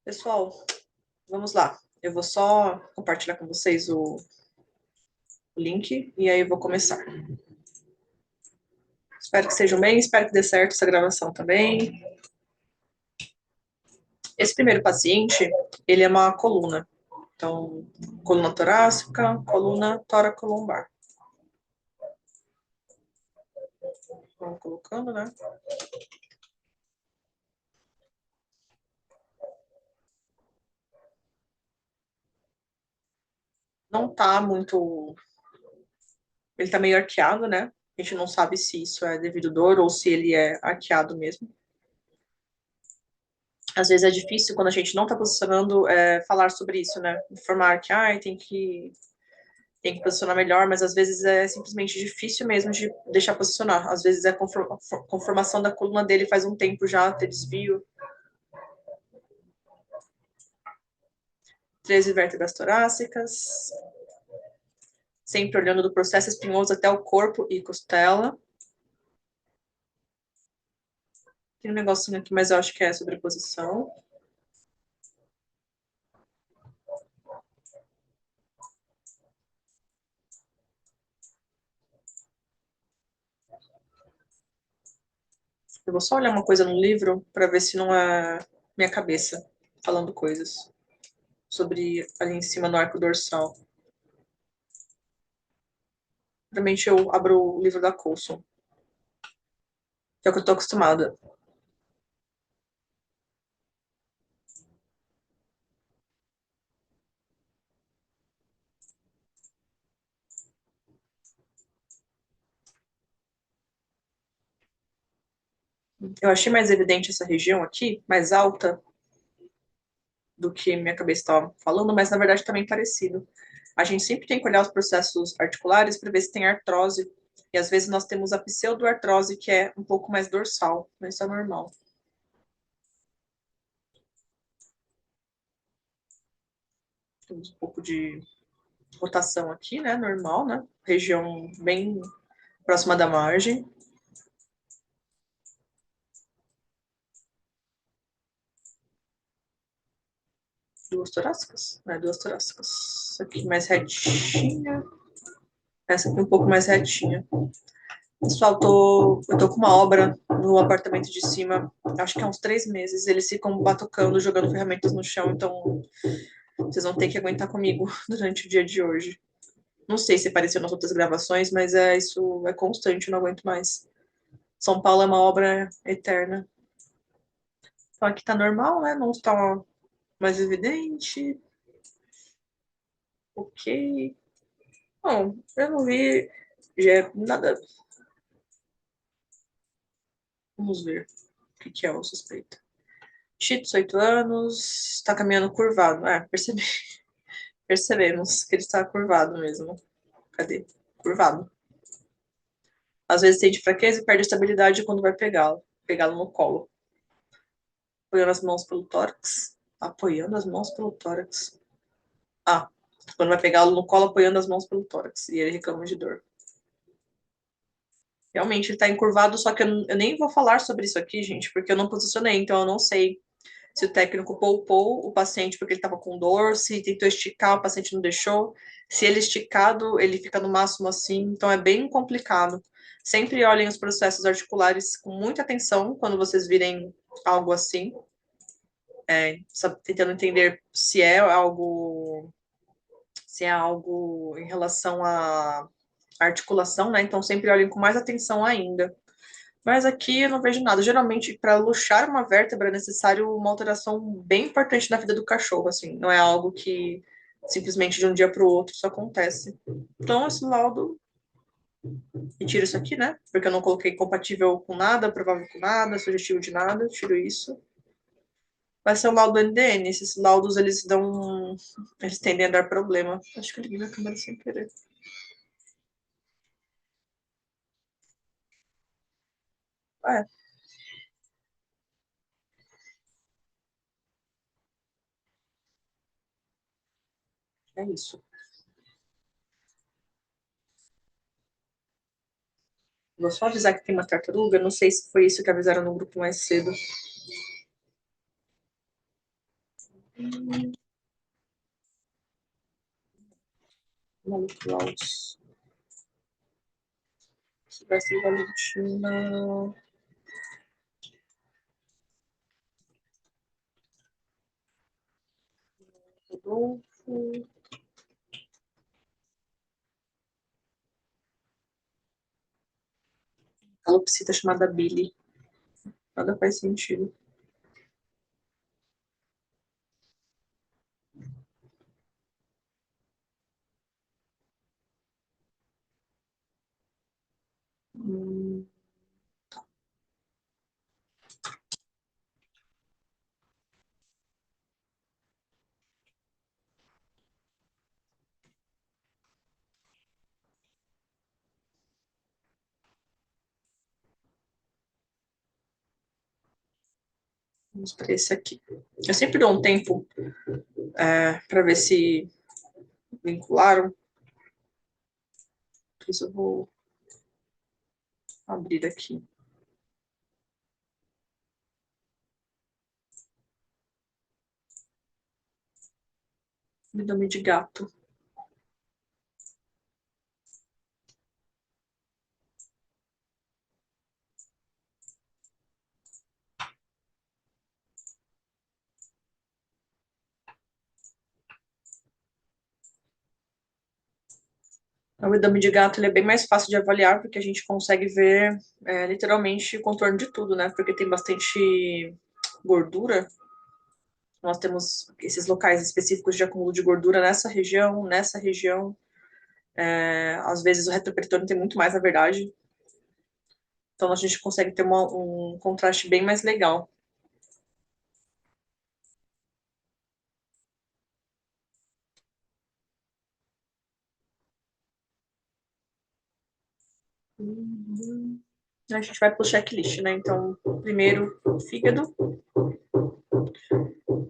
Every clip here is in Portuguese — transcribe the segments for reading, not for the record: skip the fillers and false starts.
Pessoal, vamos lá. Eu vou só compartilhar com vocês o link e aí eu vou começar. Espero que sejam bem, espero que dê certo essa gravação também. Esse primeiro paciente, ele é uma coluna. Então, coluna torácica, coluna toracolombar. Vamos colocando, né? Não tá muito... Ele tá meio arqueado, né? A gente não sabe se isso é devido à dor ou se ele é arqueado mesmo. Às vezes é difícil, quando a gente não tá posicionando, falar sobre isso, né? Informar que, tem que posicionar melhor, mas às vezes é simplesmente difícil mesmo de deixar posicionar. Às vezes é a conformação da coluna dele faz um tempo já, ter desvio. 13 vértebras torácicas. Sempre olhando do processo espinhoso até o corpo e costela. Tem um negocinho aqui, mas eu acho que é sobreposição. Eu vou só olhar uma coisa no livro para ver se não é minha cabeça falando coisas sobre ali em cima no arco dorsal. Geralmente eu abro o livro da Coulson, que é o que eu tô acostumada. Eu achei mais evidente essa região aqui, mais alta do que minha cabeça estava falando, mas na verdade também parecido. A gente sempre tem que olhar os processos articulares para ver se tem artrose. E às vezes nós temos a pseudoartrose, que é um pouco mais dorsal, mas isso é normal. Temos um pouco de rotação aqui, né? Normal, né? Região bem próxima da margem. Duas torácicas? Né? Duas torácicas. Essa aqui mais retinha. Essa aqui um pouco mais retinha. Pessoal, eu tô com uma obra no apartamento de cima, acho que há uns 3 meses. Eles ficam batucando, jogando ferramentas no chão, então vocês vão ter que aguentar comigo durante o dia de hoje. Não sei se apareceu nas outras gravações, mas isso é constante, eu não aguento mais. São Paulo é uma obra eterna. Então aqui tá normal, né? Não está mais evidente. Ok. Bom, eu não vi nada. Vamos ver o que é o suspeito. Cheetos, 8 anos, está caminhando curvado. Percebemos que ele está curvado mesmo. Cadê? Curvado. Às vezes sente fraqueza e perde a estabilidade quando vai pegá-lo no colo. Apoiando as mãos pelo tórax. Apoiando as mãos pelo tórax. Ah, quando vai pegá-lo no colo, apoiando as mãos pelo tórax. E ele reclama de dor. Realmente ele está encurvado, só que eu nem vou falar sobre isso aqui, gente, porque eu não posicionei, então eu não sei se o técnico poupou o paciente porque ele estava com dor, se tentou esticar, o paciente não deixou. Se ele esticado, ele fica no máximo assim, então é bem complicado. Sempre olhem os processos articulares com muita atenção quando vocês virem algo assim, tentando entender se é algo em relação à articulação, né? Então sempre olhem com mais atenção ainda. Mas aqui eu não vejo nada. Geralmente, para luxar uma vértebra é necessário uma alteração bem importante na vida do cachorro, assim. Não é algo que simplesmente de um dia para o outro isso acontece. Então, esse laudo, retiro isso aqui, né? Porque eu não coloquei compatível com nada, provável com nada, sugestivo de nada, tiro isso. Vai ser o laudo do NDN. Esses laudos, eles tendem a dar problema. Acho que eu liguei minha câmera sem querer. É, é isso. Vou só avisar que tem uma tartaruga. Não sei se foi isso que avisaram no grupo mais cedo. Molecular. Silvestre Valentina. Rodolfo. Calopsita chamada Billy. Nada faz sentido. Hum, vamos para esse aqui. Eu sempre dou um tempo para ver se vincularam. Por isso eu vou abrir aqui. Nome de gato. O edame de gato ele é bem mais fácil de avaliar, porque a gente consegue ver literalmente o contorno de tudo, né? Porque tem bastante gordura. Nós temos esses locais específicos de acúmulo de gordura nessa região, nessa região. Às vezes o retroperitônio tem muito mais, na verdade. Então a gente consegue ter um contraste bem mais legal. A gente vai para o checklist, né? Então, primeiro, fígado.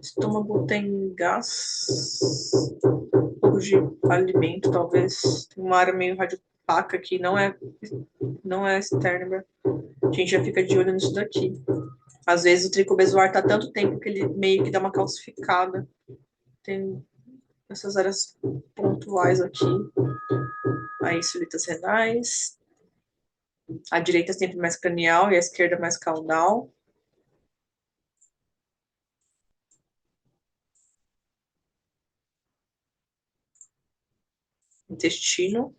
Estômago tem gás. Um pouco de alimento, talvez. Tem uma área meio radiopaca aqui, não é externa. A gente já fica de olho nisso daqui. Às vezes o tricobezoar tá tanto tempo que ele meio que dá uma calcificada. Tem essas áreas pontuais aqui. Aí, sulitas renais. A direita é sempre mais cranial e a esquerda mais caudal. Intestino,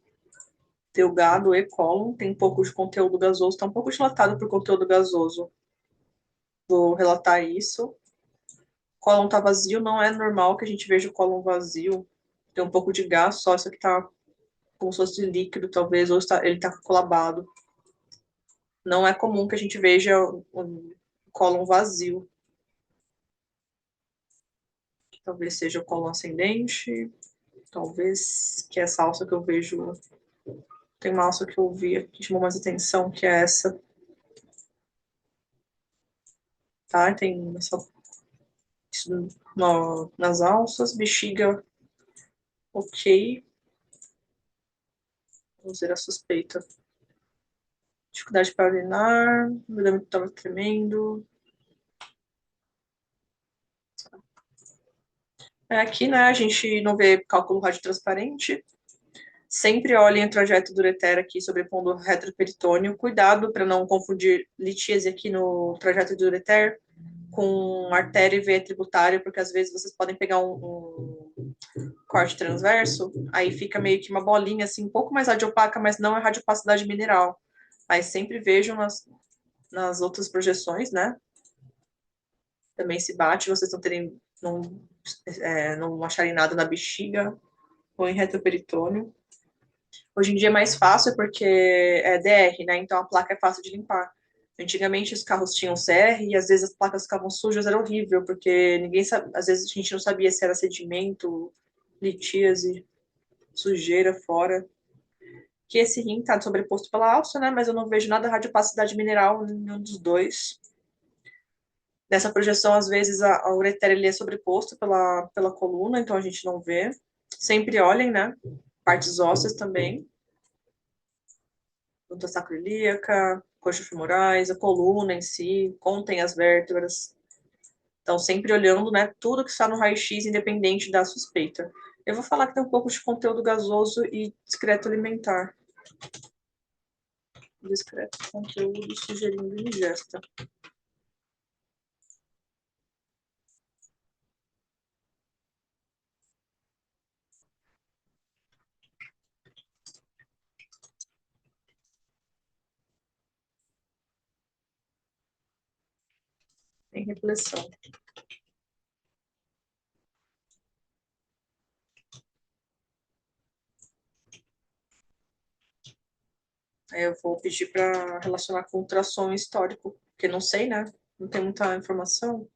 delgado e cólon. Tem um pouco de conteúdo gasoso. Está um pouco dilatado por conteúdo gasoso. Vou relatar isso. Cólon tá vazio, não é normal que a gente veja o cólon vazio. Tem um pouco de gás, só isso aqui tá como se fosse líquido, talvez, ou ele tá colabado. Não é comum que a gente veja o cólon vazio. Talvez seja o cólon ascendente, talvez, que é essa alça que eu vejo. Tem uma alça que eu vi que chamou mais atenção, que é essa. Tá? Tem essa, isso nas alças, bexiga, ok. Vamos ver a suspeita. Dificuldade para urinar, o abdômen estava tremendo. Aqui, né, a gente não vê cálculo radiotransparente. Sempre olhem o trajeto do ureter aqui, sobrepondo o retroperitônio. Cuidado para não confundir litíase aqui no trajeto do ureter com artéria e veia tributária, porque às vezes vocês podem pegar um corte transverso, aí fica meio que uma bolinha, assim, um pouco mais radiopaca, mas não é radiopacidade mineral. Aí sempre vejam nas outras projeções, né? Também se bate, vocês não terem, não acharem nada na bexiga ou em retroperitônio. Hoje em dia é mais fácil porque é DR, né? Então a placa é fácil de limpar. Antigamente os carros tinham CR e às vezes as placas ficavam sujas, era horrível, porque ninguém sabe, às vezes a gente não sabia se era sedimento, litíase, sujeira fora. Que esse rim está sobreposto pela alça, né? Mas eu não vejo nada de radiopacidade mineral em nenhum dos dois. Nessa projeção, às vezes, a ureter ele é sobreposto pela coluna, então a gente não vê. Sempre olhem, né? Partes ósseas também. Junta sacroiliaca, coxa femorais, a coluna em si, contem as vértebras. Então, sempre olhando, né, tudo que está no raio-x, independente da suspeita. Eu vou falar que tem um pouco de conteúdo gasoso e discreto alimentar. Discreto conteúdo sugerindo ingesta. Tem reflexão. Aí eu vou pedir para relacionar com ultrassom histórico, porque não sei, né? Não tem muita informação.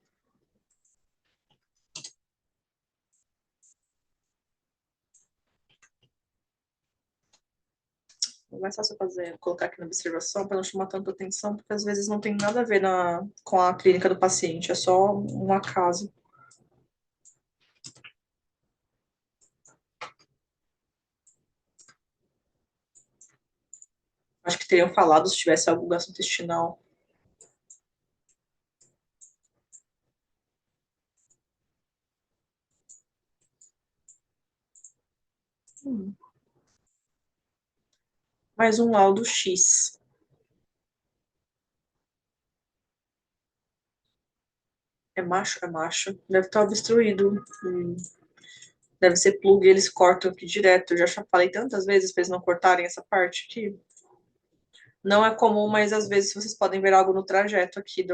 É mais fácil fazer, colocar aqui na observação para não chamar tanta atenção, porque às vezes não tem nada a ver com a clínica do paciente, é só um acaso. Acho que teriam falado se tivesse algum gastrointestinal. Mais um laudo X. É macho? É macho. Deve estar obstruído. Deve ser plug, eles cortam aqui direto. Eu já falei tantas vezes para eles não cortarem essa parte aqui. Não é comum, mas às vezes vocês podem ver algo no trajeto aqui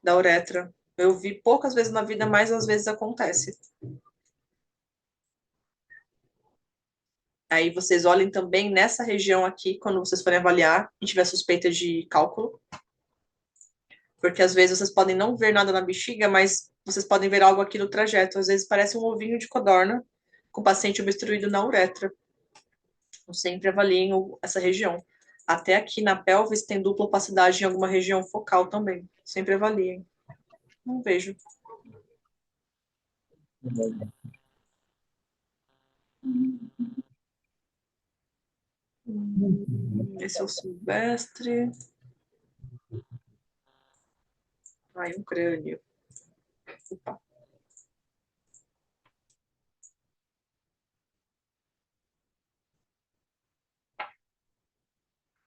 da uretra. Eu vi poucas vezes na vida, mas às vezes acontece. Aí vocês olhem também nessa região aqui, quando vocês forem avaliar e tiver suspeita de cálculo, porque às vezes vocês podem não ver nada na bexiga, mas vocês podem ver algo aqui no trajeto. Às vezes parece um ovinho de codorna com o paciente obstruído na uretra. Então, sempre avaliem essa região. Até aqui na pelvis tem dupla opacidade em alguma região focal também. Sempre avaliem. Não vejo. Esse é o silvestre. Ai, um crânio. Opa.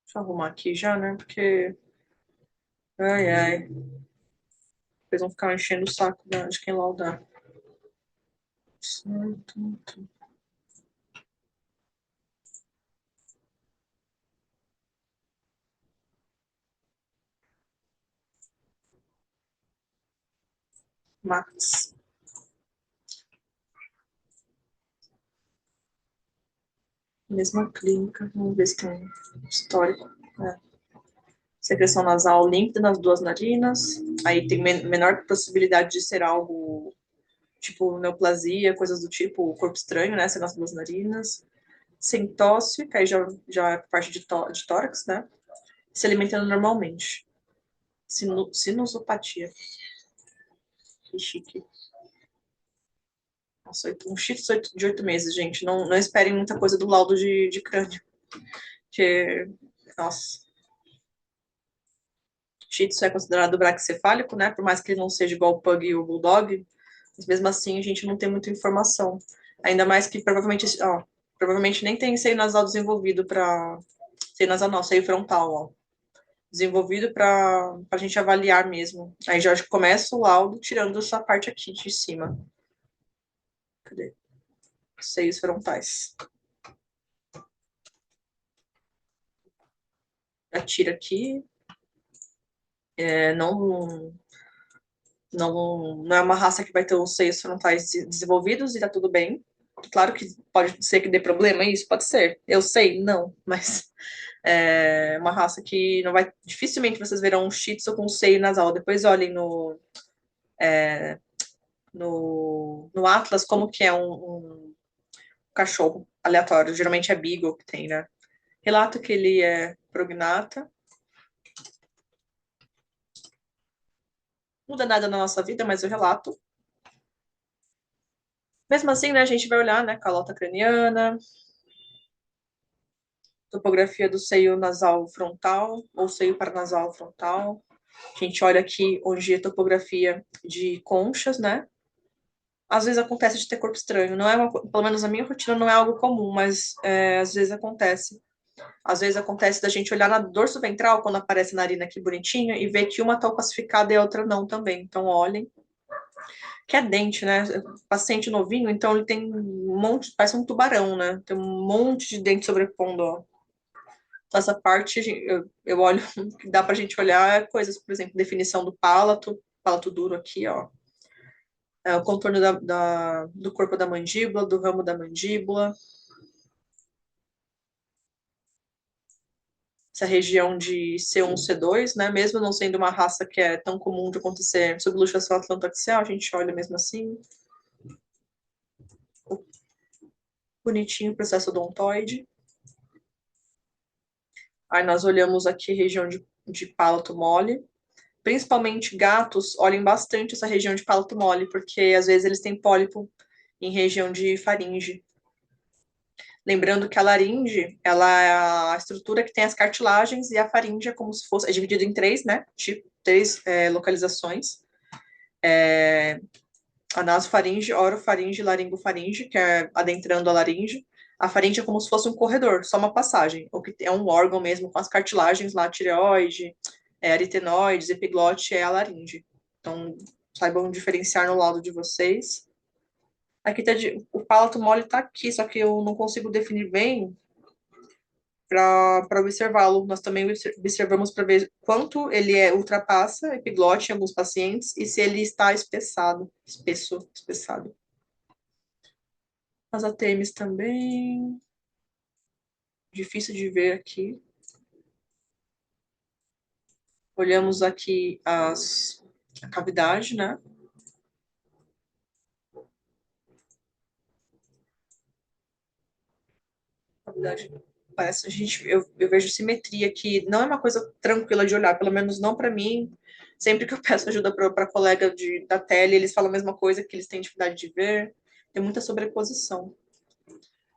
Deixa eu arrumar aqui já, né? Porque. Ai, ai. Eles vão ficar enchendo o saco de quem laudar. Certo. Max. Mesma clínica. Vamos ver se tem um histórico. É. Secreção nasal límpida nas duas narinas. Aí tem menor possibilidade de ser algo tipo neoplasia, coisas do tipo, corpo estranho, né? Ser nas duas narinas. Sem tosse, que aí já é parte de tórax, né? Se alimentando normalmente. Sinusopatia. Que chique. Nossa, um shih de 8 meses, gente. Não esperem muita coisa do laudo de crânio. Que, nossa, shih tzu é considerado braquicefálico, né? Por mais que ele não seja igual o pug e o bulldog, mas mesmo assim a gente não tem muita informação. Ainda mais que provavelmente nem tem seio nasal desenvolvido para seio nasal não, seio frontal, ó. Desenvolvido para a gente avaliar mesmo. Aí já começa o laudo tirando essa parte aqui de cima. Cadê? Seios frontais. Já tira aqui. Não é uma raça que vai ter os seios frontais desenvolvidos e tá tudo bem. Claro que pode ser que dê problema, isso pode ser. Eu sei, não, mas é uma raça que não vai. Dificilmente vocês verão um Shih Tzu com seio nasal. Depois olhem no Atlas como que é um cachorro aleatório. Geralmente é Beagle que tem, né? Relato que ele é prognata. Não muda nada na nossa vida, mas eu relato. Mesmo assim, né, a gente vai olhar, né, calota craniana, topografia do seio nasal frontal ou seio paranasal frontal. A gente olha aqui onde é topografia de conchas, né? Às vezes acontece de ter corpo estranho. Não é pelo menos na minha rotina não é algo comum, mas às vezes acontece. Às vezes acontece da gente olhar na dorso ventral, quando aparece a narina aqui bonitinha, e ver que uma tá calcificada e a outra não também. Então, olhem. Que é dente, né? Paciente novinho, então ele tem um monte, parece um tubarão, né? Tem um monte de dente sobrepondo, ó. Então, essa parte eu olho, o que dá pra gente olhar coisas, por exemplo, definição do palato duro aqui, ó. O contorno do corpo da mandíbula, do ramo da mandíbula. Essa região de C1, C2, né? Mesmo não sendo uma raça que é tão comum de acontecer subluxação atlantoaxial, a gente olha mesmo assim. Bonitinho o processo odontoide. Aí nós olhamos aqui região de palato mole. Principalmente gatos olhem bastante essa região de palato mole, porque às vezes eles têm pólipo em região de faringe. Lembrando que a laringe, ela é a estrutura que tem as cartilagens e a faringe é como se fosse, é dividido em três, né? Tipo, três localizações. A nasofaringe, orofaringe e laringofaringe, que é adentrando a laringe. A faringe é como se fosse um corredor, só uma passagem, o que é um órgão mesmo com as cartilagens lá, tireoide, aritenoides, epiglote, é a laringe. Então, saibam diferenciar no laudo de vocês. Aqui tá o palato mole tá aqui, só que eu não consigo definir bem para observá-lo. Nós também observamos para ver quanto ele ultrapassa epiglote em alguns pacientes e se ele está espessado. As ATMs também, difícil de ver aqui. Olhamos aqui a cavidade, né? A cavidade parece, eu vejo simetria aqui. Não é uma coisa tranquila de olhar, pelo menos não para mim. Sempre que eu peço ajuda para colega da tele, eles falam a mesma coisa, que eles têm dificuldade de ver. Tem muita sobreposição.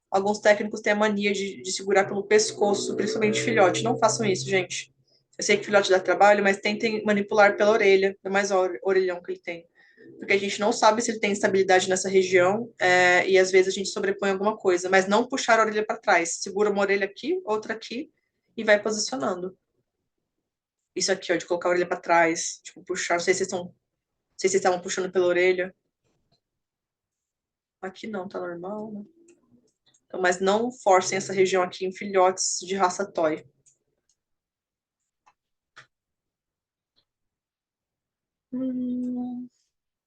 Alguns técnicos têm a mania de segurar pelo pescoço, principalmente filhote. Não façam isso, gente. Eu sei que filhote dá trabalho, mas tentem manipular pela orelha, é mais orelhão que ele tem. Porque a gente não sabe se ele tem estabilidade nessa região, e às vezes a gente sobrepõe alguma coisa, mas não puxar a orelha para trás. Segura uma orelha aqui, outra aqui, e vai posicionando. Isso aqui, ó, de colocar a orelha para trás, tipo, puxar. Não sei se vocês estavam puxando pela orelha. Aqui não, tá normal, né? Então, mas não forcem essa região aqui em filhotes de raça toy. Hum,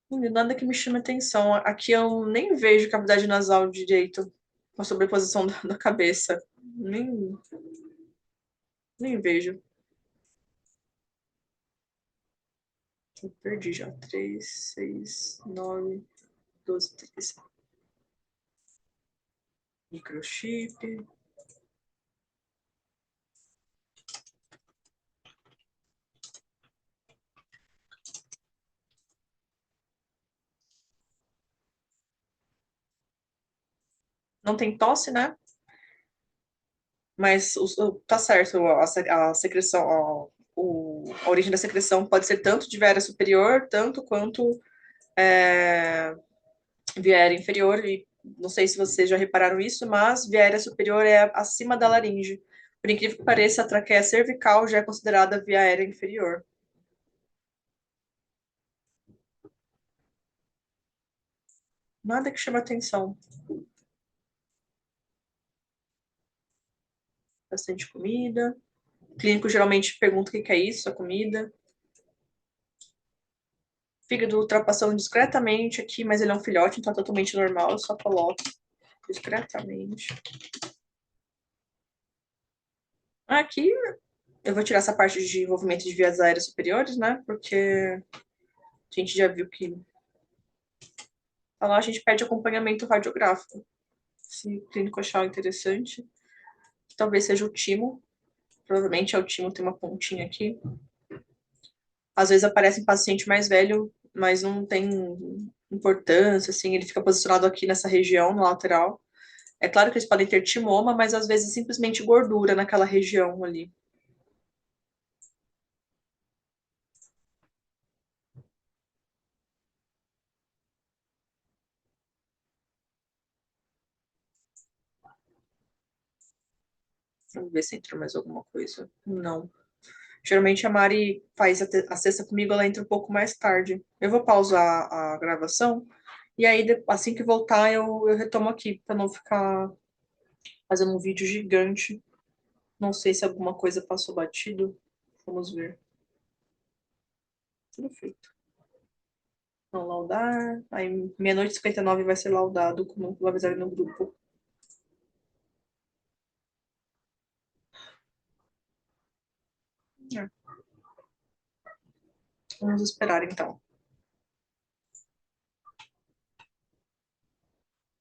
nada que me chame atenção. Aqui eu nem vejo cavidade nasal direito, com a sobreposição da cabeça. Nem vejo. Eu perdi já. 3, 6, 9, 12, 13. Microchip. Não tem tosse, né? Mas tá certo, a secreção, a origem da secreção pode ser tanto de viária superior, tanto quanto viária inferior. E não sei se vocês já repararam isso, mas viária superior é acima da laringe. Por incrível que pareça, a traqueia cervical já é considerada via aérea inferior. Nada que chama atenção. Bastante comida. O clínico geralmente pergunta o que é isso, a comida. Fígado ultrapassando discretamente aqui, mas ele é um filhote, então é totalmente normal. Eu só coloco discretamente. Aqui eu vou tirar essa parte de envolvimento de vias aéreas superiores, né? Porque a gente já viu que lá a gente pede acompanhamento radiográfico. Se o clínico achar interessante, talvez seja o timo. Provavelmente é o timo, tem uma pontinha aqui. Às vezes aparece em paciente mais velho, mas não tem importância, assim, ele fica posicionado aqui nessa região, no lateral. É claro que eles podem ter timoma, mas às vezes simplesmente gordura naquela região ali. Vamos ver se entrou mais alguma coisa. Não. Geralmente a Mari faz a sexta comigo, ela entra um pouco mais tarde. Eu vou pausar a gravação e aí, assim que voltar, eu retomo aqui, para não ficar fazendo um vídeo gigante. Não sei se alguma coisa passou batido. Vamos ver. Tudo feito. Não laudar. Aí, meia-noite e 59 vai ser laudado, como vou avisar no grupo. É. Vamos esperar, então.